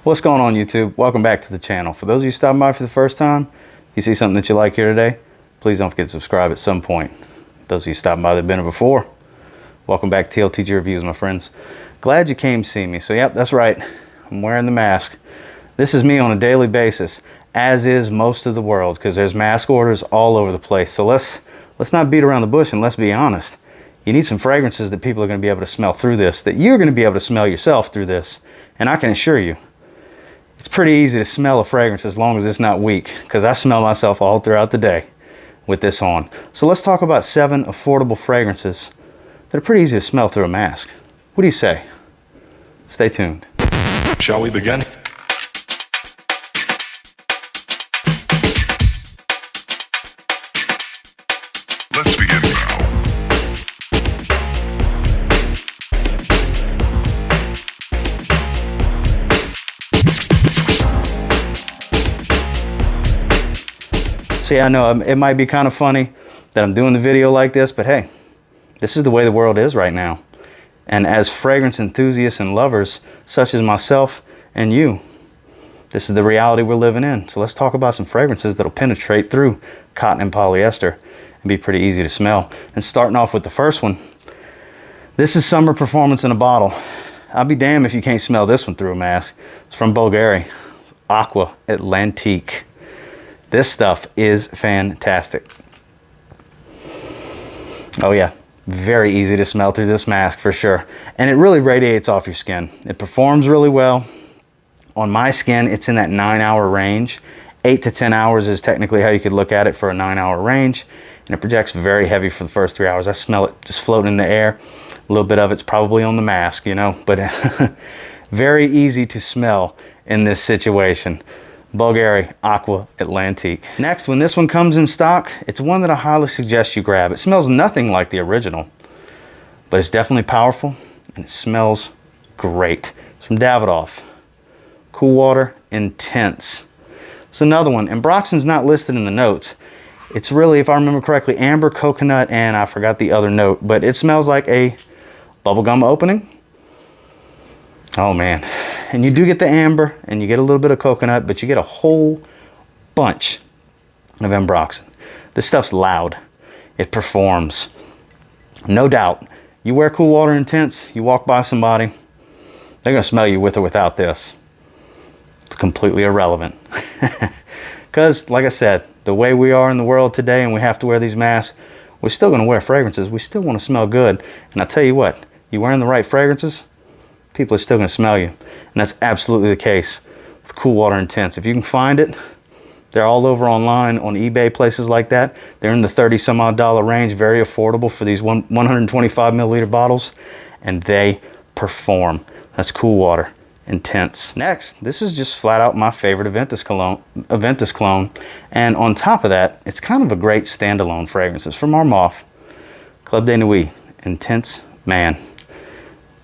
What's going on, YouTube? Welcome back to the channel. For those of you stopping by for the first time, you see something that you like here today, please don't forget to subscribe at some point. Those of you stopping by that have been here before, welcome back to TLTG Reviews, my friends. Glad you came to see me. So yep, that's right, I'm wearing the mask. This is me on a daily basis, as is most of the world, because there's mask orders all over the place. So let's not beat around the bush and let's be honest. You need some fragrances that people are going to be able to smell through this, that you're going to be able to smell yourself through this. And I can assure you, it's pretty easy to smell a fragrance as long as it's not weak, because I smell myself all throughout the day with this on. So let's talk about 7 affordable fragrances that are pretty easy to smell through a mask. What do you say? Stay tuned. Shall we begin? Let's begin now. See, I know it might be kind of funny that I'm doing the video like this, but hey, this is the way the world is right now. And as fragrance enthusiasts and lovers, such as myself and you, this is the reality we're living in. So let's talk about some fragrances that'll penetrate through cotton and polyester and be pretty easy to smell. And starting off with the first one, this is Summer Performance in a Bottle. I'll be damned if you can't smell this one through a mask. It's from BVLGARI, AQVA ATLANTIQVE. This stuff is fantastic. Oh yeah, very easy to smell through this mask for sure. And it really radiates off your skin. It performs really well. On my skin, it's in that 9-hour range. 8 to 10 hours is technically how you could look at it for a 9-hour range. And it projects very heavy for the first 3 hours. I smell it just floating in the air. A little bit of it's probably on the mask, you know, but very easy to smell in this situation. BVLGARI AQVA ATLANTIQVE. Next, when this one comes in stock, it's one that I highly suggest you grab. It smells nothing like the original, but it's definitely powerful and it smells great. It's from DAVIDOFF. Cool Water Intense. It's another one, and Broxton's not listed in the notes. It's really, if I remember correctly, amber, coconut, and I forgot the other note, but it smells like a bubblegum opening. Oh man. And you do get the amber and you get a little bit of coconut, but you get a whole bunch of Broxton. This stuff's loud. It performs. No doubt. You wear Cool Water Intense, you walk by somebody, they're going to smell you with or without this. It's completely irrelevant. Because, like I said, the way we are in the world today and we have to wear these masks, we're still going to wear fragrances. We still want to smell good. And I tell you what, you wearing the right fragrances, people are still going to smell you. And that's absolutely the case with Cool Water Intense. If you can find it, they're all over online, on eBay, places like that. They're in the $30-some-odd range, very affordable for these 125 milliliter bottles, and they perform. That's Cool Water Intense. Next, this is just flat out my favorite Aventus cologne. And on top of that, it's kind of a great standalone fragrance. It's from ARMAF, Club de Nuit, Intense Man.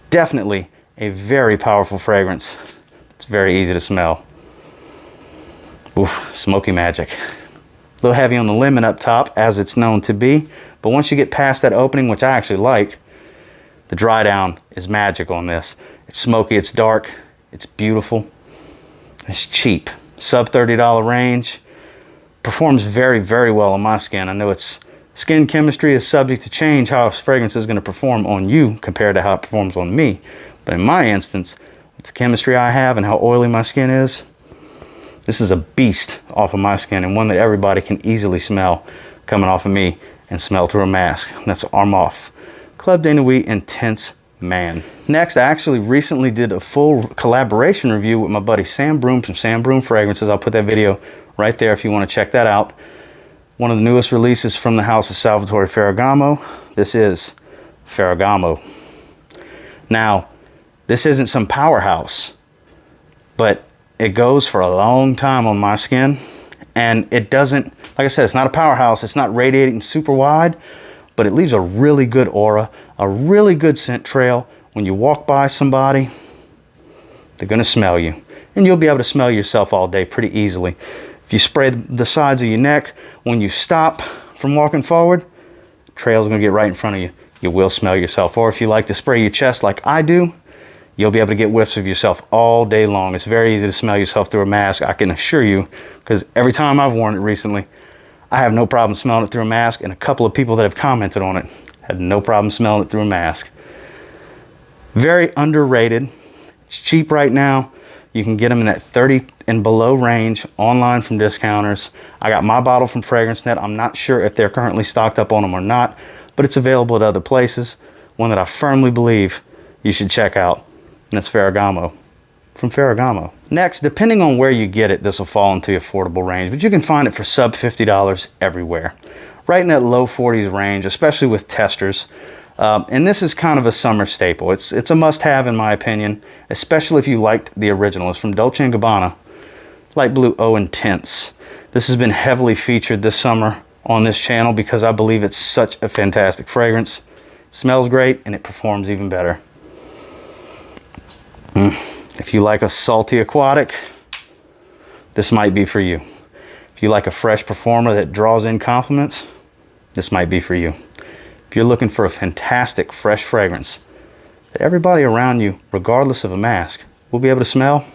Definitely a very powerful fragrance. It's very easy to smell. Oof, smoky magic. A little heavy on the lemon up top, as it's known to be, but once you get past that opening, which I actually like, the dry down is magic on this. It's smoky, it's dark, it's beautiful, it's cheap. Sub $30 range. Performs very, very well on my skin. I know it's skin chemistry is subject to change, how a fragrance is going to perform on you compared to how it performs on me. But in my instance, with the chemistry I have and how oily my skin is, this is a beast off of my skin, and one that everybody can easily smell coming off of me and smell through a mask. And that's ARMAF, Club de Nuit Intense Man. Next, I actually recently did a full collaboration review with my buddy Sam Broom from Sam Broom Fragrances. I'll put that video right there if you want to check that out. One of the newest releases from the house of Ferragamo. This is Ferragamo. Now, this isn't some powerhouse, but it goes for a long time on my skin, and it doesn't, like I said, it's not a powerhouse. It's not radiating super wide, but it leaves a really good aura, a really good scent trail. When you walk by somebody, they're going to smell you, and you'll be able to smell yourself all day pretty easily. If you spray the sides of your neck, when you stop from walking forward, trail's going to get right in front of you. You will smell yourself. Or if you like to spray your chest like I do, You'll be able to get whiffs of yourself all day long. It's very easy to smell yourself through a mask, I can assure you, because every time I've worn it recently, I have no problem smelling it through a mask, and a couple of people that have commented on it had no problem smelling it through a mask. Very underrated. It's cheap right now. You can get them in that 30 and below range online from discounters. I got my bottle from FragranceNet. I'm not sure if they're currently stocked up on them or not, but it's available at other places. One that I firmly believe you should check out, and that's Ferragamo from Ferragamo. Next, depending on where you get it, this will fall into the affordable range, but you can find it for sub $50 everywhere. Right in that low 40s range, especially with testers. And this is kind of a summer staple. It's a must-have in my opinion, especially if you liked the original. It's from Dolce & Gabbana, Light Blue Eau Intense. This has been heavily featured this summer on this channel because I believe it's such a fantastic fragrance. It smells great and it performs even better. If you like a salty aquatic, this might be for you. If you like a fresh performer that draws in compliments, this might be for you. If you're looking for a fantastic fresh fragrance that everybody around you, regardless of a mask, will be able to smell,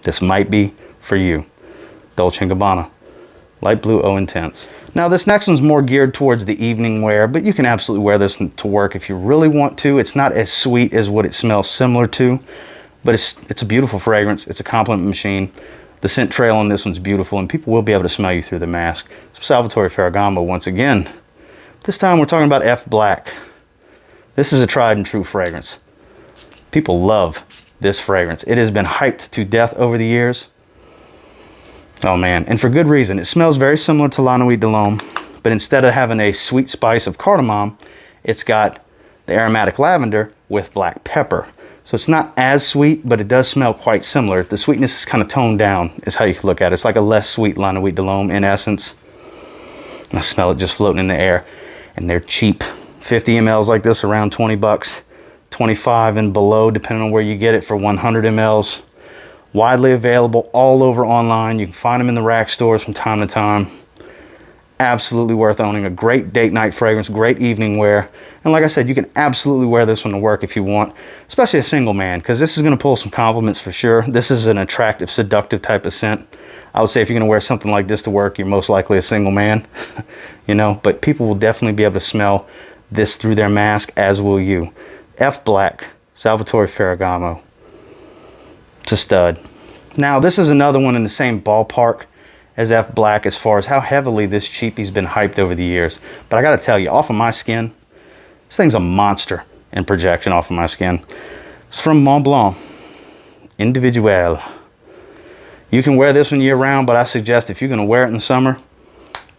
this might be for you. Dolce & Gabbana, Light Blue Eau Intense. Now this next one's more geared towards the evening wear, but you can absolutely wear this to work if you really want to. It's not as sweet as what it smells similar to, but it's a beautiful fragrance. It's a compliment machine. The scent trail on this one's beautiful, and people will be able to smell you through the mask. So Salvatore Ferragamo once again. This time we're talking about F Black. This is a tried and true fragrance. People love this fragrance. It has been hyped to death over the years. Oh man, and for good reason. It smells very similar to La Nuit de l'Homme, but instead of having a sweet spice of cardamom, it's got the aromatic lavender with black pepper. So it's not as sweet, but it does smell quite similar. The sweetness is kind of toned down, is how you can look at it. It's like a less sweet La Nuit de l'Homme in essence. And I smell it just floating in the air. And they're cheap. 50 mLs like this around 20 bucks. 25 and below, depending on where you get it, for 100 mLs. Widely available all over online. You can find them in the rack stores from time to time. Absolutely worth owning. A great date night fragrance, great evening wear. And like I said, you can absolutely wear this one to work if you want, especially a single man, because this is going to pull some compliments for sure. This is an attractive, seductive type of scent. I would say if you're going to wear something like this to work, you're most likely a single man, you know, but people will definitely be able to smell this through their mask, as will you. F Black, Salvatore Ferragamo. It's a stud. Now, this is another one in the same ballpark as F Black as far as how heavily this cheapie's been hyped over the years. But I got to tell you, off of my skin, this thing's a monster in projection off of my skin. It's from Montblanc, Individuel. You can wear this one year round, but I suggest if you're going to wear it in the summer,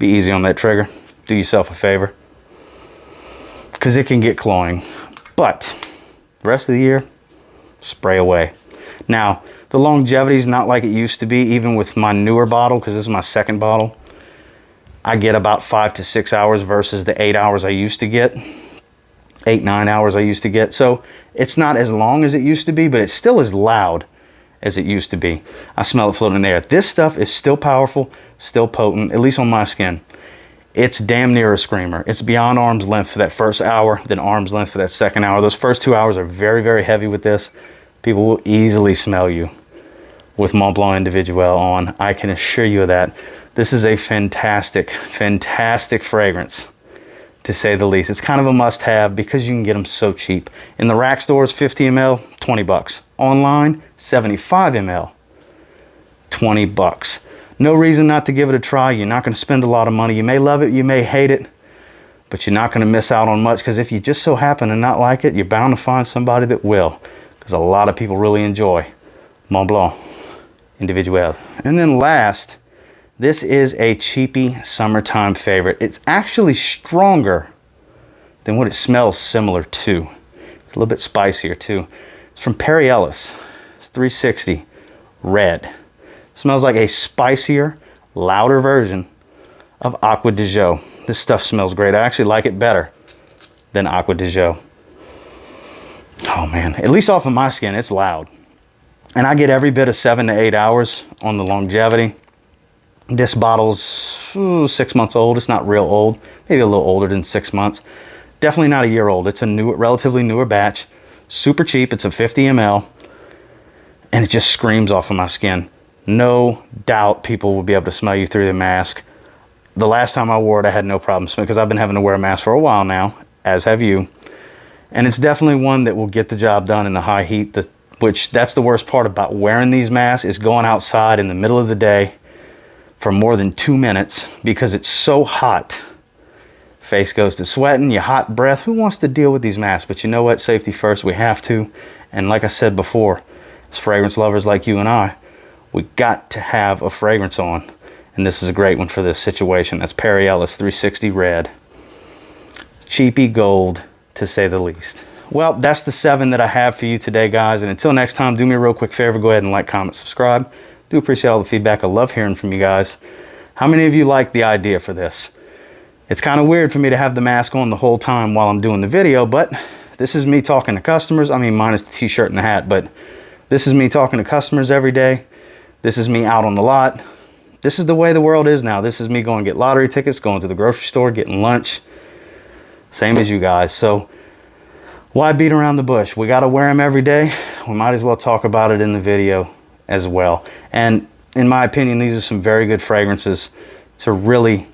be easy on that trigger. Do yourself a favor, because it can get cloying. But the rest of the year, spray away. Now, the longevity is not like it used to be, even with my newer bottle, because this is my second bottle. I get about 5 to 6 hours versus the 8 hours I used to get. 8, 9 hours I used to get. So it's not as long as it used to be, but it's still as loud as it used to be. I smell it floating in the air. This stuff is still powerful, still potent, at least on my skin. It's damn near a screamer. It's beyond arm's length for that first hour, then arm's length for that second hour. Those first 2 hours are very, very heavy with this. People will easily smell you with Montblanc Individuel on. I can assure you of that. This is a fantastic, fantastic fragrance, to say the least. It's kind of a must-have because you can get them so cheap. In the rack stores, 50 ml, 20 bucks. Online, 75 ml, 20 bucks. No reason not to give it a try. You're not going to spend a lot of money. You may love it, you may hate it, but you're not going to miss out on much, because if you just so happen to not like it, you're bound to find somebody that will, because a lot of people really enjoy Montblanc Individuel. And then last, this is a cheapie summertime favorite. It's actually stronger than what it smells similar to. It's a little bit spicier too. It's from Perry Ellis. It's 360 Red. Smells like a spicier, louder version of Aqua de Jo. This stuff smells great. I actually like it better than Aqua de Jo. Oh man, at least off of my skin, it's loud. And I get every bit of 7 to 8 hours on the longevity. This bottle's 6 months old. It's not real old, maybe a little older than 6 months. Definitely not a year old. It's a relatively newer batch. Super cheap. It's a 50 ml. And it just screams off of my skin. No doubt people will be able to smell you through the mask. The last time I wore it, I had no problem smelling, because I've been having to wear a mask for a while now, as have you. And it's definitely one that will get the job done in the high heat, which that's the worst part about wearing these masks, is going outside in the middle of the day for more than 2 minutes because it's so hot. Face goes to sweating, your hot breath. Who wants to deal with these masks? But you know what? Safety first, we have to. And like I said before, as fragrance lovers like you and I, we got to have a fragrance on. And this is a great one for this situation. That's Perry Ellis 360 Red. Cheapie gold, to say the least. Well, that's the 7 that I have for you today, guys. And until next time, do me a real quick favor. Go ahead and like, comment, subscribe. Do appreciate all the feedback. I love hearing from you guys. How many of you like the idea for this? It's kind of weird for me to have the mask on the whole time while I'm doing the video, but this is me talking to customers. I mean, minus the t-shirt and the hat, but this is me talking to customers every day. This is me out on the lot. This is the way the world is now. This is me going to get lottery tickets, going to the grocery store, getting lunch. Same as you guys. So why beat around the bush? We got to wear them every day. We might as well talk about it in the video as well. And in my opinion, these are some very good fragrances to really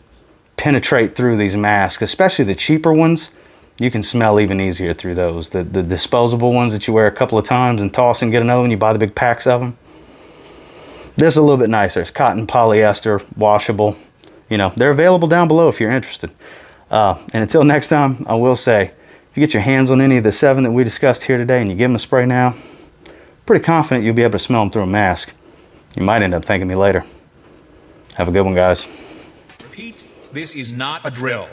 penetrate through these masks, especially the cheaper ones. You can smell even easier through those. The disposable ones that you wear a couple of times and toss and get another one, you buy the big packs of them. This is a little bit nicer. It's cotton, polyester, washable. You know, they're available down below if you're interested. And until next time, I will say, if you get your hands on any of the 7 that we discussed here today and you give them a spray now, pretty confident you'll be able to smell them through a mask. You might end up thanking me later. Have a good one, guys. Repeat, this is not a drill.